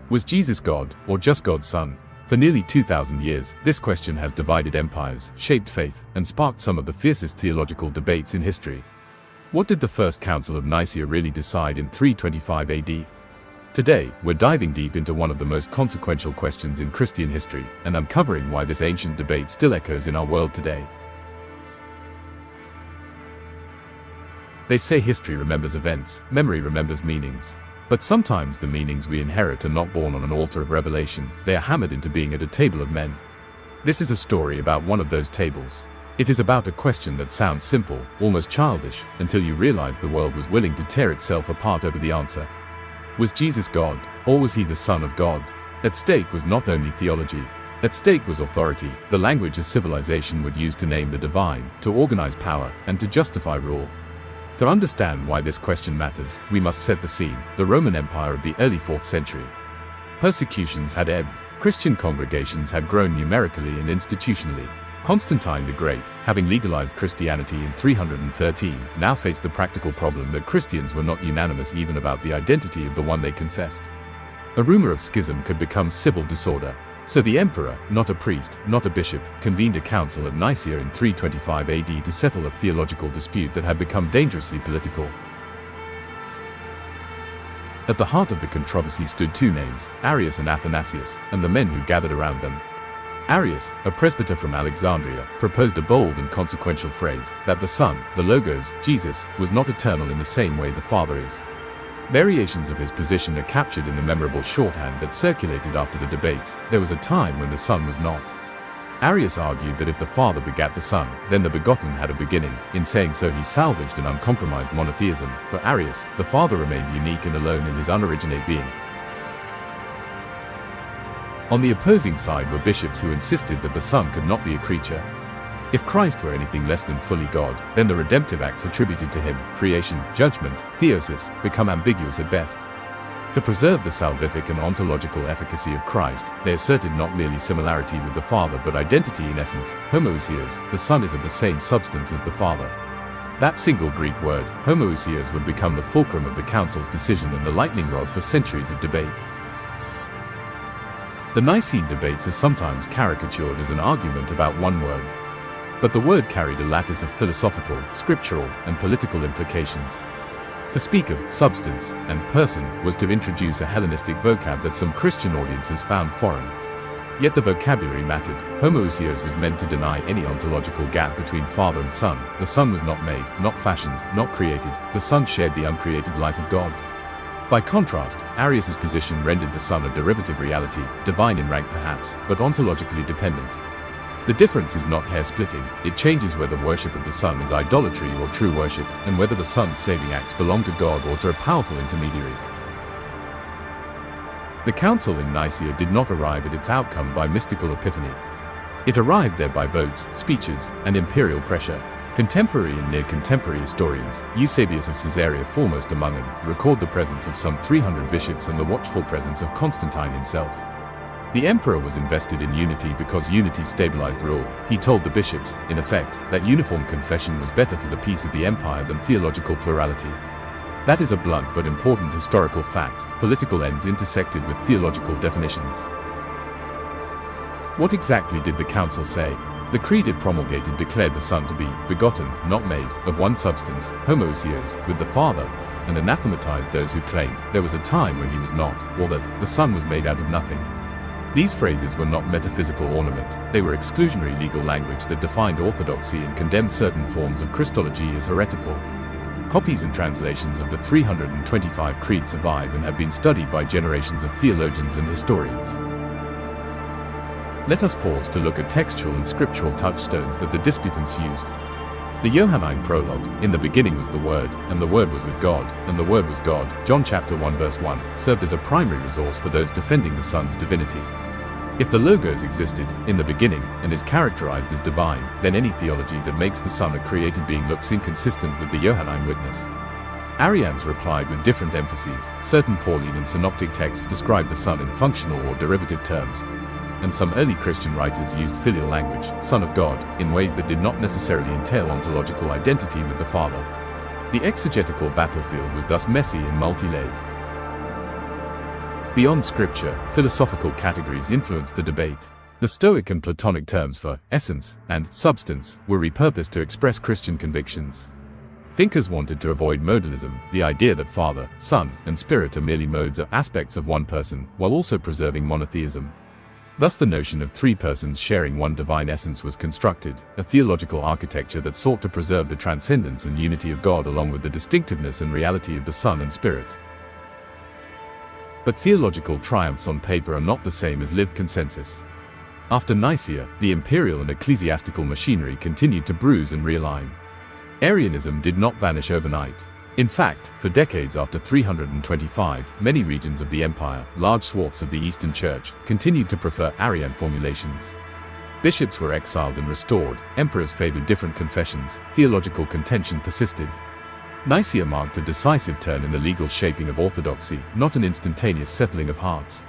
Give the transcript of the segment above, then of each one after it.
Was Jesus God, or just God's Son? For nearly 2,000 years, this question has divided empires, shaped faith, and sparked some of the fiercest theological debates in history. What did the First Council of Nicaea really decide in 325 AD? Today, we're diving deep into one of the most consequential questions in Christian history, and uncovering why this ancient debate still echoes in our world today. They say history remembers events, memory remembers meanings. But sometimes the meanings we inherit are not born on an altar of revelation, they are hammered into being at a table of men. This is a story about one of those tables. It is about a question that sounds simple, almost childish, until you realize the world was willing to tear itself apart over the answer. Was Jesus God, or was he the Son of God? At stake was not only theology. At stake was authority, the language a civilization would use to name the divine, to organize power, and to justify rule. To understand why this question matters, we must set the scene: the Roman Empire of the early 4th century. Persecutions had ebbed, Christian congregations had grown numerically and institutionally. Constantine the Great, having legalized Christianity in 313, now faced the practical problem that Christians were not unanimous even about the identity of the one they confessed. A rumor of schism could become civil disorder. So the emperor, not a priest, not a bishop, convened a council at Nicaea in 325 AD to settle a theological dispute that had become dangerously political. At the heart of the controversy stood two names, Arius and Athanasius, and the men who gathered around them. Arius, a presbyter from Alexandria, proposed a bold and consequential phrase, that the Son, the Logos, Jesus, was not eternal in the same way the Father is. Variations of his position are captured in the memorable shorthand that circulated after the debates. There was a time when the Son was not. Arius argued that if the Father begat the Son, then the begotten had a beginning. In saying so, he salvaged an uncompromised monotheism. For Arius, the Father remained unique and alone in his unoriginate being. On the opposing side were bishops who insisted that the Son could not be a creature. If Christ were anything less than fully God, then the redemptive acts attributed to him, creation, judgment, theosis, become ambiguous at best. To preserve the salvific and ontological efficacy of Christ, they asserted not merely similarity with the Father but identity in essence, homoousios, the Son is of the same substance as the Father. That single Greek word, homoousios, would become the fulcrum of the Council's decision and the lightning rod for centuries of debate. The Nicene debates are sometimes caricatured as an argument about one word. But the word carried a lattice of philosophical, scriptural, and political implications. To speak of substance and person was to introduce a Hellenistic vocab that some Christian audiences found foreign. Yet the vocabulary mattered. Homoousios was meant to deny any ontological gap between Father and Son. The Son was not made, not fashioned, not created. The Son shared the uncreated life of God. By contrast, Arius's position rendered the Son a derivative reality, divine in rank perhaps, but ontologically dependent. The difference is not hair-splitting, it changes whether worship of the Son is idolatry or true worship, and whether the Son's saving acts belong to God or to a powerful intermediary. The Council in Nicaea did not arrive at its outcome by mystical epiphany. It arrived there by votes, speeches, and imperial pressure. Contemporary and near-contemporary historians, Eusebius of Caesarea foremost among them, record the presence of some 300 bishops and the watchful presence of Constantine himself. The emperor was invested in unity because unity stabilized rule. He told the bishops, in effect, that uniform confession was better for the peace of the empire than theological plurality. That is a blunt but important historical fact. Political ends intersected with theological definitions. What exactly did the council say? The creed it promulgated declared the Son to be begotten, not made, of one substance, homoousios, with the Father, and anathematized those who claimed there was a time when he was not, or that the Son was made out of nothing. These phrases were not metaphysical ornament, they were exclusionary legal language that defined orthodoxy and condemned certain forms of Christology as heretical. Copies and translations of the 325 Creed survive and have been studied by generations of theologians and historians. Let us pause to look at textual and scriptural touchstones that the disputants used. The Johannine prologue, "In the beginning was the Word, and the Word was with God, and the Word was God," John chapter 1 verse 1, served as a primary resource for those defending the Son's divinity. If the Logos existed in the beginning and is characterized as divine, then any theology that makes the Son a created being looks inconsistent with the Johannine witness. Arians replied with different emphases. Certain Pauline and Synoptic texts describe the Son in functional or derivative terms, and some early Christian writers used filial language, Son of God, in ways that did not necessarily entail ontological identity with the Father. The exegetical battlefield was thus messy and multi-layered. Beyond Scripture, philosophical categories influenced the debate. The Stoic and Platonic terms for essence and substance were repurposed to express Christian convictions. Thinkers wanted to avoid modalism, the idea that Father, Son, and Spirit are merely modes or aspects of one person, while also preserving monotheism. Thus the notion of three persons sharing one divine essence was constructed, a theological architecture that sought to preserve the transcendence and unity of God along with the distinctiveness and reality of the Son and Spirit. But theological triumphs on paper are not the same as lived consensus. After Nicaea, the imperial and ecclesiastical machinery continued to bruise and realign. Arianism did not vanish overnight. In fact, for decades after 325, many regions of the empire, large swaths of the Eastern Church, continued to prefer Arian formulations. Bishops were exiled and restored, emperors favored different confessions, theological contention persisted. Nicaea marked a decisive turn in the legal shaping of orthodoxy, not an instantaneous settling of hearts.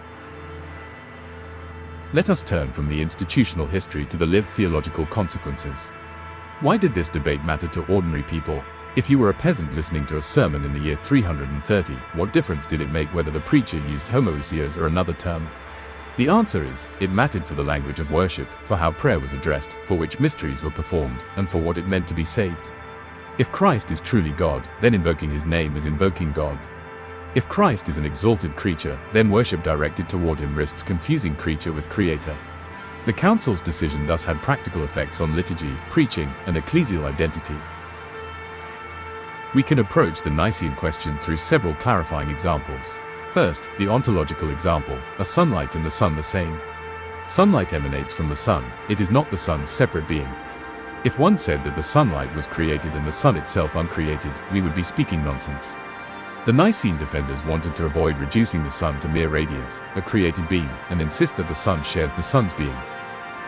Let us turn from the institutional history to the lived theological consequences. Why did this debate matter to ordinary people? If you were a peasant listening to a sermon in the year 330, what difference did it make whether the preacher used homoousios or another term? The answer is, it mattered for the language of worship, for how prayer was addressed, for which mysteries were performed, and for what it meant to be saved. If Christ is truly God, then invoking his name is invoking God. If Christ is an exalted creature, then worship directed toward him risks confusing creature with creator. The Council's decision thus had practical effects on liturgy, preaching, and ecclesial identity. We can approach the Nicene question through several clarifying examples. First, the ontological example, are sunlight and the sun the same? Sunlight emanates from the sun, it is not the sun's separate being. If one said that the sunlight was created and the sun itself uncreated, we would be speaking nonsense. The Nicene defenders wanted to avoid reducing the sun to mere radiance, a created being, and insist that the sun shares the sun's being.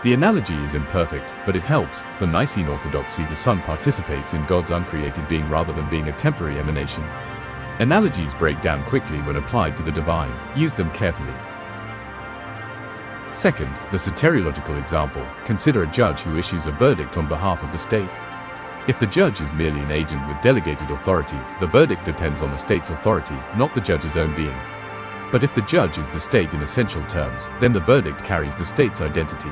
The analogy is imperfect, but it helps. For Nicene orthodoxy, the Son participates in God's uncreated being rather than being a temporary emanation. Analogies break down quickly when applied to the divine. Use them carefully. Second, the soteriological example. Consider a judge who issues a verdict on behalf of the state. If the judge is merely an agent with delegated authority, the verdict depends on the state's authority, not the judge's own being. But if the judge is the state in essential terms, then the verdict carries the state's identity.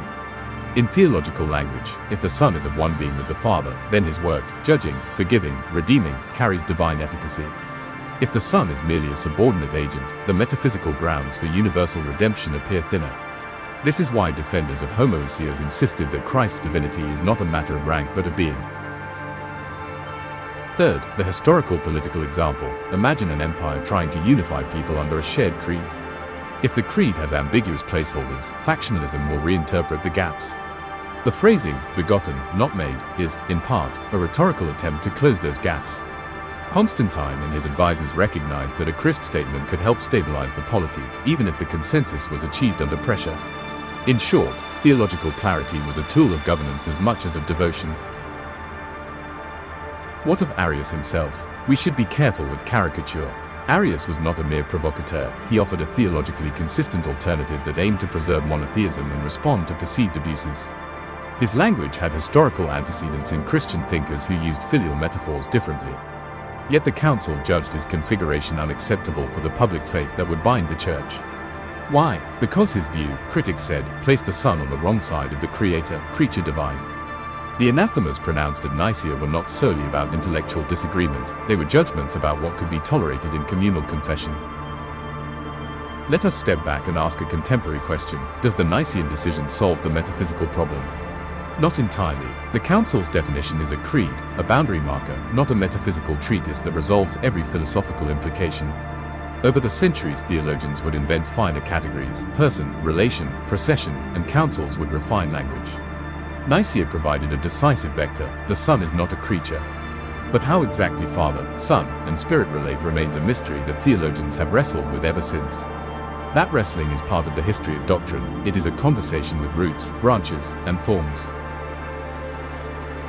In theological language, if the Son is of one being with the Father, then his work, judging, forgiving, redeeming, carries divine efficacy. If the Son is merely a subordinate agent, the metaphysical grounds for universal redemption appear thinner. This is why defenders of homoousios insisted that Christ's divinity is not a matter of rank but a being. Third, the historical political example. Imagine an empire trying to unify people under a shared creed. If the creed has ambiguous placeholders, factionalism will reinterpret the gaps. The phrasing, begotten, not made, is, in part, a rhetorical attempt to close those gaps. Constantine and his advisors recognized that a crisp statement could help stabilize the polity, even if the consensus was achieved under pressure. In short, theological clarity was a tool of governance as much as of devotion. What of Arius himself? We should be careful with caricature. Arius was not a mere provocateur, he offered a theologically consistent alternative that aimed to preserve monotheism and respond to perceived abuses. His language had historical antecedents in Christian thinkers who used filial metaphors differently. Yet the council judged his configuration unacceptable for the public faith that would bind the church. Why? Because his view, critics said, placed the Son on the wrong side of the creator-creature divide. The anathemas pronounced at Nicaea were not solely about intellectual disagreement, they were judgments about what could be tolerated in communal confession. Let us step back and ask a contemporary question: does the Nicene decision solve the metaphysical problem? Not entirely. The Council's definition is a creed, a boundary marker, not a metaphysical treatise that resolves every philosophical implication. Over the centuries, theologians would invent finer categories: person, relation, procession, and councils would refine language. Nicaea provided a decisive vector: the Son is not a creature. But how exactly Father, Son, and Spirit relate remains a mystery that theologians have wrestled with ever since. That wrestling is part of the history of doctrine. It is a conversation with roots, branches, and thorns.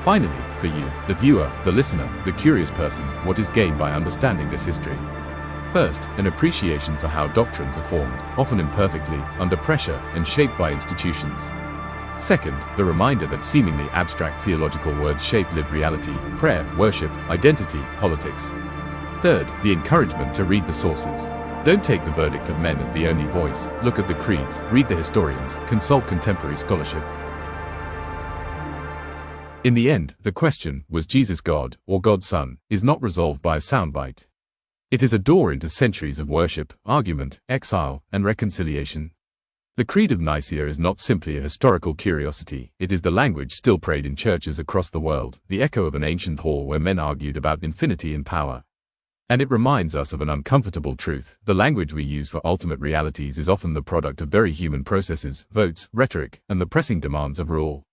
Finally, for you, the viewer, the listener, the curious person, what is gained by understanding this history? First, an appreciation for how doctrines are formed, often imperfectly, under pressure, and shaped by institutions. Second, the reminder that seemingly abstract theological words shape lived reality: prayer, worship, identity, politics. Third, the encouragement to read the sources. Don't take the verdict of men as the only voice. Look at the creeds, read the historians, consult contemporary scholarship. In the end, the question, was Jesus God, or God's Son, is not resolved by a soundbite. It is a door into centuries of worship, argument, exile, and reconciliation. The Creed of Nicaea is not simply a historical curiosity, it is the language still prayed in churches across the world, the echo of an ancient hall where men argued about infinity and power. And it reminds us of an uncomfortable truth: the language we use for ultimate realities is often the product of very human processes, votes, rhetoric, and the pressing demands of rule.